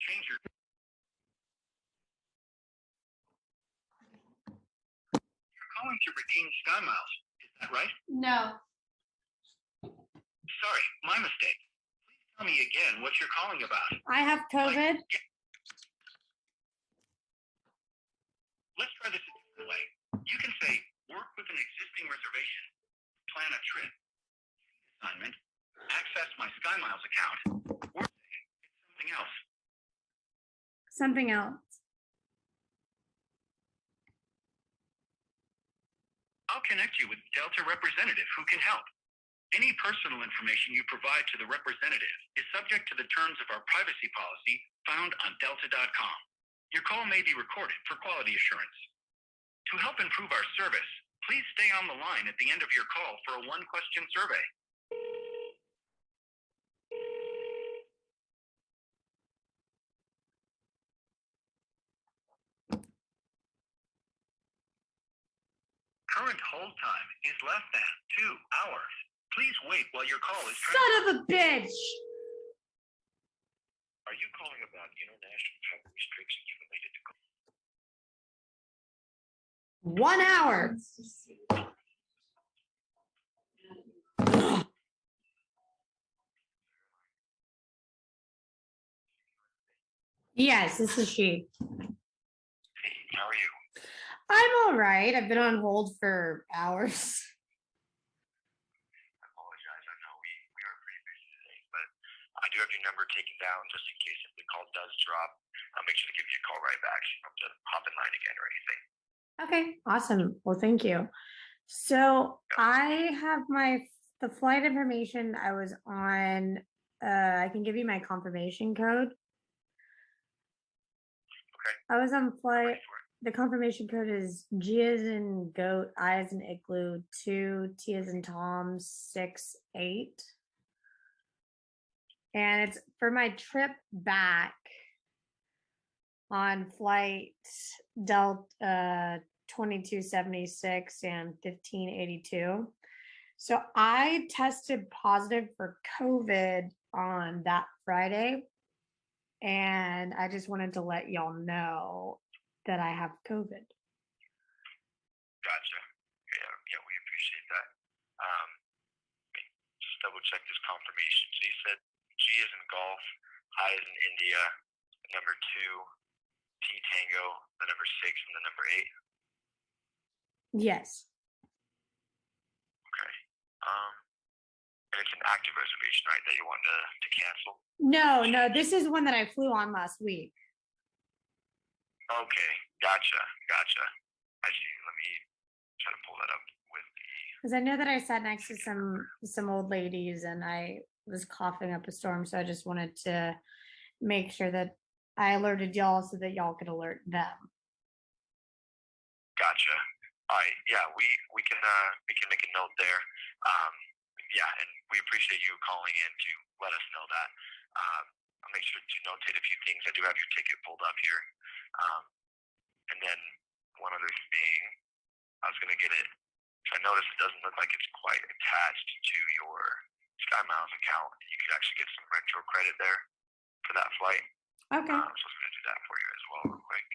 Change your calling to redeem Sky Miles. Is that right? No. Sorry, my mistake. Please tell me again what you're calling about. I have COVID. Let's try this a different way. You can say, work with an existing reservation, plan a trip, assignment, access my Sky Miles account, or say it's something else. Something else. I'll connect you with Delta representative who can help. Any personal information you provide to the representative is subject to the terms of our privacy policy found on delta.com. Your call may be recorded for quality assurance. To help improve our service, please stay on the line at the end of your call for a one-question survey. Current hold time is less than 2 hours. Please wait while your call is Son of a bitch. Are you calling about international travel restrictions related to COVID? 1 hour. Yes, this is she. Hey, how are you? I'm all right. I've been on hold for hours. I apologize. I know we are pretty busy today, but I do have your number taken down just in case if the call does drop. I'll make sure to give you a call right back. So you don't have to hop in line again or anything. Okay, awesome. Well, thank you. So I have the flight information I was on. I can give you my confirmation code. Okay. I was on flight. Ready for it. The confirmation code is G as in goat, I as in igloo, 2, T as in Tom, 6, 8. And it's for my trip back on flight Delta 2276 and 1582. So I tested positive for COVID on that Friday. And I just wanted to let y'all know that I have COVID. Gotcha. Yeah, we appreciate that. Just double check this confirmation. So you said G is in golf, I is in India, the number 2, T tango, the number 6, and the number 8. Yes. Okay. And it's an active reservation, right, that you want to cancel? No, this is one that I flew on last week. Okay, gotcha. I see. Let me try to pull that up with the. Because I know that I sat next to some old ladies and I was coughing up a storm, so I just wanted to make sure that I alerted y'all so that y'all could alert them. Gotcha. All right. Yeah, we can make a note there. Yeah, and we appreciate you calling in to let us know that. I'll make sure to notate a few things. I do have your ticket pulled up here. And then one other thing, I was going to get it. So I noticed it doesn't look like it's quite attached to your Sky Miles account. You could actually get some retro credit there for that flight. Okay. So I was going to do that for you as well real quick.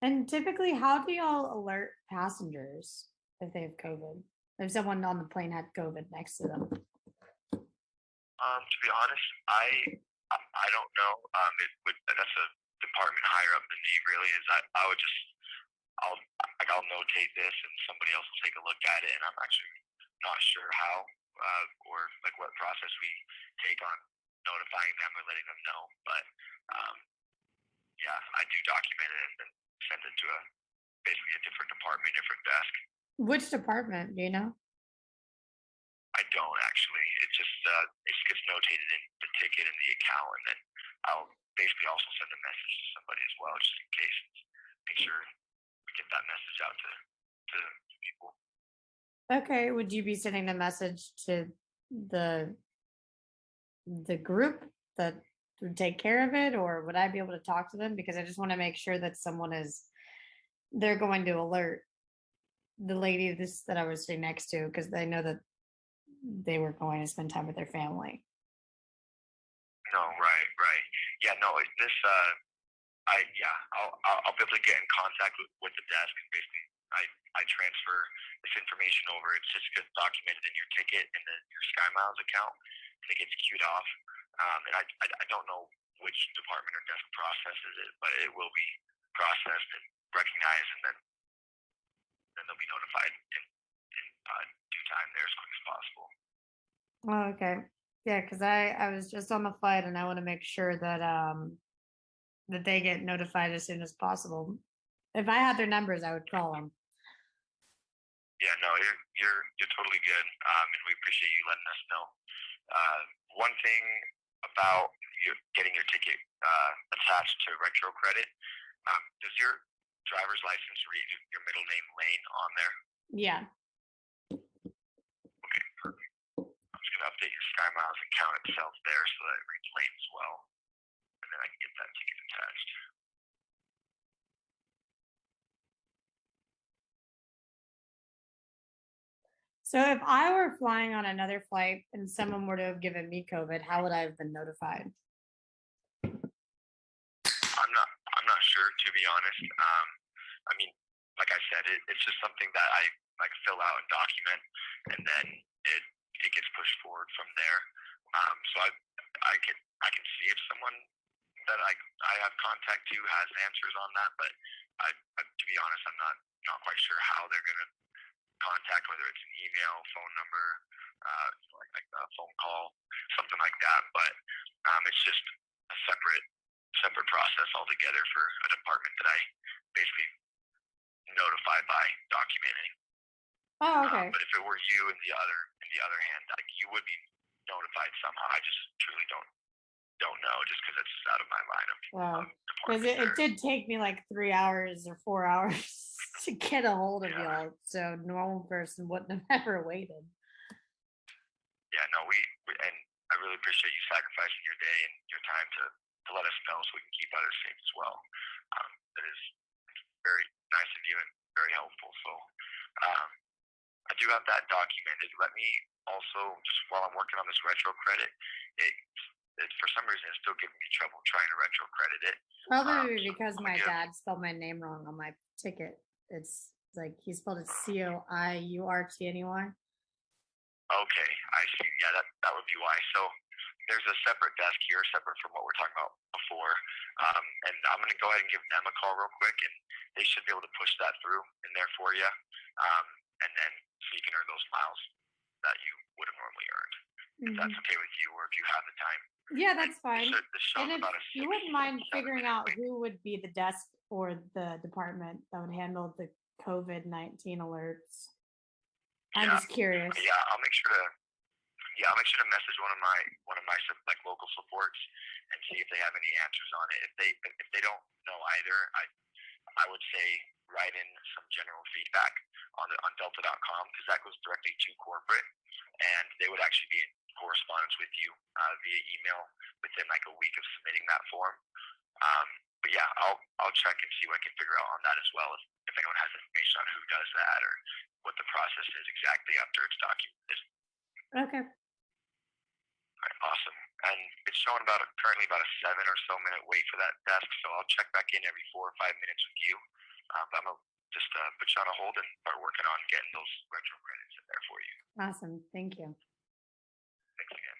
And typically, how do y'all alert passengers if they have COVID? If someone on the plane had COVID next to them? To be honest, I don't know. That's a department higher up than me. Really, is I'll notate this and somebody else will take a look at it, and I'm actually not sure how or like what process we take on notifying them or letting them know. But yeah, I do document it and then send it to basically a different department, different desk. Which department? Do you know? I don't actually. It just gets notated in the ticket and the account, and then I'll basically also send a message to somebody as well, just in case. Make sure we get that message out to people. Okay. Would you be sending the message to the group that would take care of it, or would I be able to talk to them? Because I just want to make sure that someone is they're going to alert the lady that I was sitting next to because they know that they were going to spend time with their family. No, right, right. Yeah, no, this I'll be able to get in contact with the desk and basically I transfer this information over. It's just gets documented in your ticket and then your Sky Miles account, and it gets queued off. And I don't know which department or desk processes it, but it will be processed and recognized, and then they'll be notified in due time there as quick as possible. Oh, okay. Yeah, because I was just on the flight and I want to make sure that they get notified as soon as possible. If I had their numbers, I would call them. Yeah, no, you're totally good, and we appreciate you letting us know. One thing about getting your ticket attached to retro credit, does your driver's license read your middle name Lane on there? Yeah. Okay, perfect. I'm just gonna update your Sky Miles account itself there so that it reads Lane as well, and then I can get that ticket attached. So if I were flying on another flight and someone were to have given me COVID, how would I have been notified? I'm not sure, to be honest. I mean, like I said, it's just something that I like fill out and document, and then it gets pushed forward from there. So I can see if someone that I have contact to has answers on that, but to be honest, I'm not quite sure how they're gonna contact, whether it's an email, phone number, like a phone call, something like that. But it's just a separate process altogether for a department that I basically notify by documenting. Oh, okay. But if it were you in the other hand, like you would be notified somehow. I just truly don't know, just because it's out of my line of Wow. Because department. it did take me like 3 hours or 4 hours to get a hold of Yeah. y'all. So a normal person wouldn't have ever waited. Yeah, no, we and I really appreciate you sacrificing your day and your time to let us know so we can keep others safe as well. That is very nice of you and very helpful. So I do have that documented. Let me also, just while I'm working on this retro credit, for some reason it's still giving me trouble trying to retro credit it. Probably because my dad spelled my name wrong on my ticket. It's like he spelled it COIURTNEY. Okay, I see. Yeah, that would be why. So there's a separate desk here, separate from what we're talking about before. And I'm going to go ahead and give them a call real quick, and they should be able to push that through in there for you. And then so you can earn those miles that you would have normally earned. If that's okay with you, or if you have the time. Yeah, that's fine. And if you wouldn't mind figuring out who would be the desk or the department that would handle the COVID-19 alerts. I'm just curious. Yeah, I'll make sure to message one of my like local supports and see if they have any answers on it. If they don't know either, I would say write in some general feedback on Delta.com, because that goes directly to corporate, and they would actually be in correspondence with you via email within like a week of submitting that form. But yeah, I'll check and see what I can figure out on that as well, if anyone has information on who does that or what the process is exactly after it's documented. Okay. All right, awesome. And it's showing currently about a 7 or so minute wait for that desk, so I'll check back in every 4 or 5 minutes with you. But I'm gonna just put you on a hold and start working on getting those retro credits in there for you. Awesome. Thank you. Thanks again.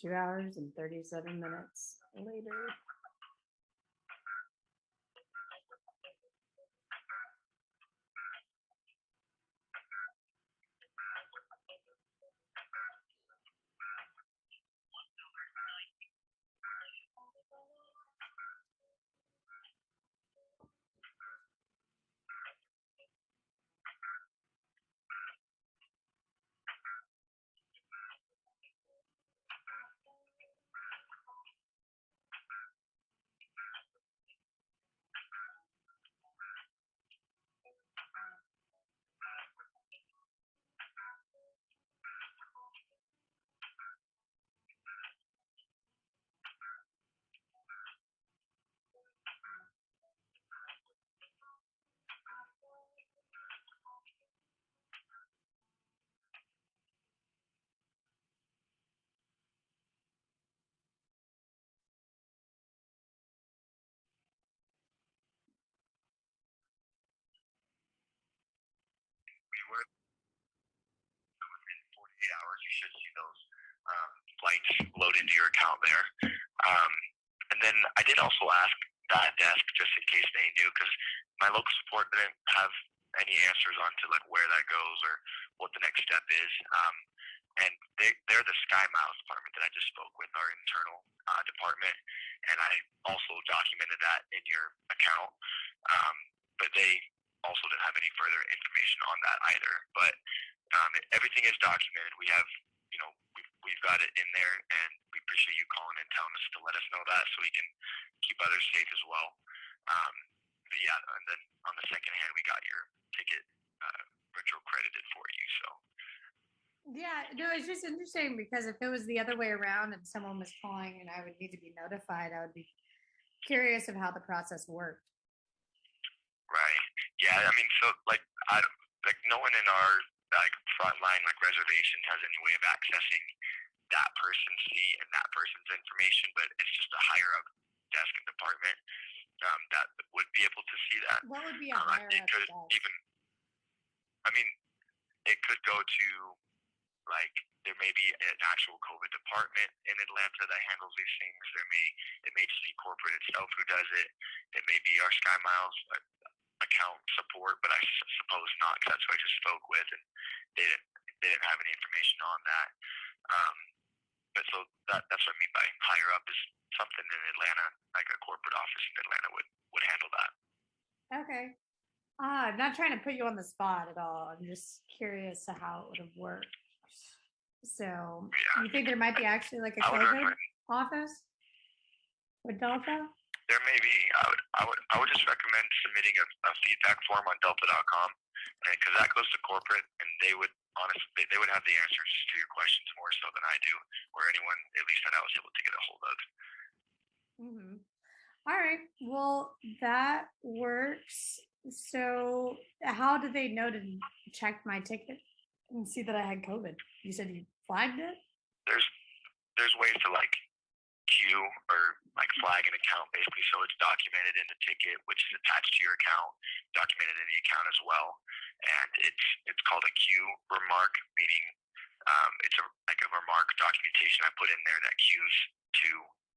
2 hours and 37 minutes later. We were within 48 hours. You should see those flights load into your account there. Um, and then I did also ask that desk just in case they knew, because my local support didn't have any answers on to like where that goes or what the next step is. And they're the Sky Miles department that I just spoke with, our internal department, and I also documented that in your account. But they also didn't have any further information on that either. But everything is documented. We have, we've got it in there, and we appreciate you calling and telling us to let us know that so we can keep others safe as well. But yeah, and then on the second hand, we got your ticket retro credited for you. So Yeah, no, it's just interesting because if it was the other way around and someone was calling and I would need to be notified, I would be curious of how the process worked. right, yeah, I mean, so like like no one in our like frontline like reservation has any way of accessing that person's seat and that person's information, but it's just a higher up desk and department that would be able to see that. What would be a higher It up could desk? even, I mean, it could go to like there may be an actual COVID department in Atlanta that handles these things. It may just be corporate itself who does it. It may be our Sky Miles account support, but I suppose not, because that's who I just spoke with, and they didn't have any information on that. Um, but so that's what I mean by higher up is something in Atlanta, like a corporate office in Atlanta would handle that. Okay. I'm not trying to put you on the spot at all. I'm just curious to how it would have worked. So Yeah, you think there might be actually like a I would COVID recommend, office with Delta? there may be. I would just recommend submitting a feedback form on Delta.com, because that goes to corporate, and they would honestly they would have the answers to your questions more so than I do, or anyone at least that I was able to get a hold of. Mm-hmm. All right. Well, that works. So, how did they know to check my ticket and see that I had COVID? You said you flagged it? There's ways to like queue or like flag an account basically, so it's documented in the ticket, which is attached to your account, documented in the account as well, and it's called a queue remark, meaning it's like a remark documentation I put in there that queues to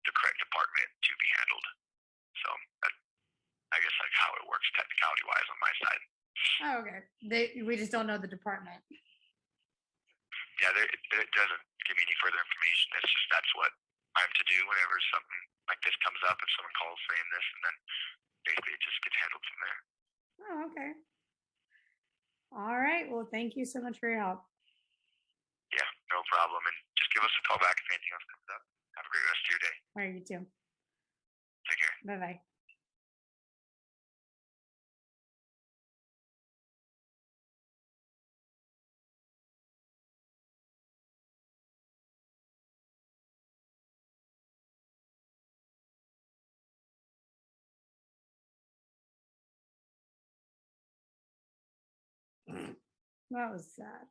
the correct department to be handled. So I guess like how it works technicality wise on my side. Oh, okay. We just don't know the department. Yeah, it doesn't give me any further information. It's just that's what I'm to do whenever something like this comes up. If someone calls saying this, and then basically it just gets handled from there. Oh, okay. All right. Well, thank you so much for your help. Yeah, no problem. And just give us a call back if anything else comes up. Have a great rest of your day. All right, you too. Take care. Bye bye. That was sad.